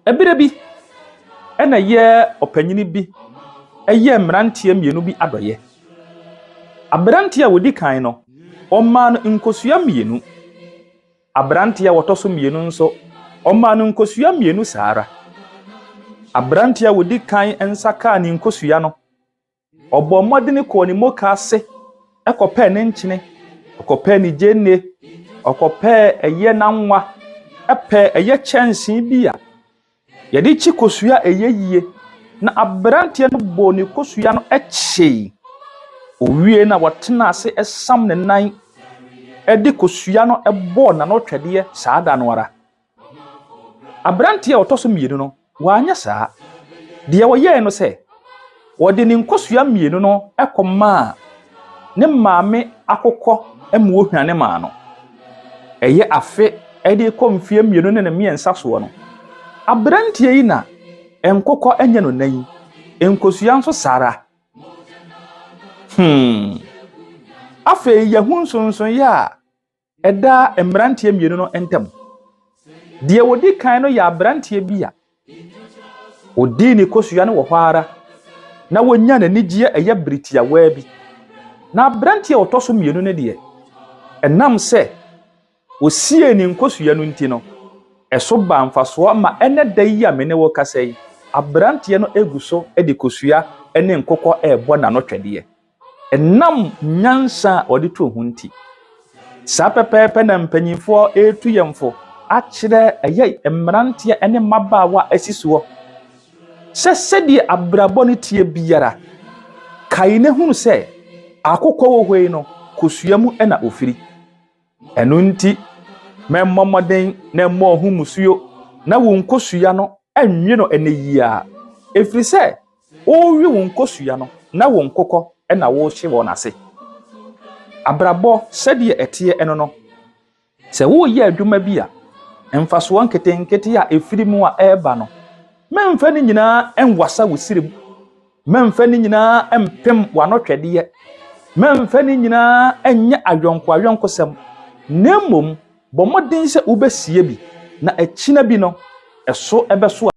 Ebire bi ena ye opanyini bi eye mrantie mienu bi adoye. Abrantie a wodi kan no ɔma no nkosua mienu. Abrantie a wotoso mienu nso ɔma no nkosua mienu saara. Abrantie a wodi kan ensaka ne nkosua no ɔbɔ mmɔdene kɔ ne moka ase ɛkɔpɛ ne nkyene ɔkɔpɛ ne gyennie ɔkɔpɛ eye nanwa ɛpɛ eye kyɛnsen bi a yɛde chi kosua eye yie na abrantie no bɔ ne kosua no ɛkyei owie na wɔtena ase ɛsam ne nan ɛde kosua no ɛbɔ na no twɛdeɛ saada no ara. Abrantie a ɔtɔso mienu no wanya saa deɛ wɔyɛ no sɛ wɔde ne nkosua mienu no ɛkɔma ne maame akokɔ ɛmu ohwane maa no ɛyɛ afe ɛde kɔ mfie mienu ne mmiɛnsa soɔ no abrantie yi na enkokɔ enye no nan enkosua nso sara. Afe yehun sonson ya ɛda emrantie mienu no entem deɛ wodi kan no ya abrantie bi a odi ne kosua no wɔ hɔ ara na wonya n'anigye ɛyɛ britia waa bi na abrantie ɔtɔso mienu ne deɛ ɛnam sɛ osie ne nkosua no nti no ɛso ba mfasoɔ ma ɛnɛ da yi a mene wɔ kasa yi abrantie no eguso ɛde kosua ɛne nkokɔ ɛbɔ na no twɛdeɛ ɛnam nyansa ɔde to ho nti saa pɛpɛɛpɛ na mpanyinfoɔ etu yɛmfo akyerɛ ɛyɛ mmrantie ɛne mmabaawa asisoɔ sɛsɛdeɛ abrabɔ ne tie biara kae ne hunu sɛ akokɔ wɔ hɔ yi no kosua mu ɛna ofiri ɛno nti memmɔmɔden na mmɔ ho musuo na wo nkosua no ɛnwe no ɛne yia efiri sɛ owi wo nkosua no na wo nkokɔ ɛna wo hye wɔ n'ase. Abrabɔ sɛdeɛ ɛteɛ ɛno no sɛ wo yɛ adwuma bi a mfasoɔ nketenkete a efiri mu a ɛba no memfa ne nyinaa ɛnwasa wo sirim memfa ne nyinaa ɛmpem w'anɔtwɛdeɛ memfa ne nyinaa ɛnyɛ ayɔnkosɛm na mmom bɔ mmɔden sɛ wobɛsie bi na akyina bi no ɛso ɛbɛso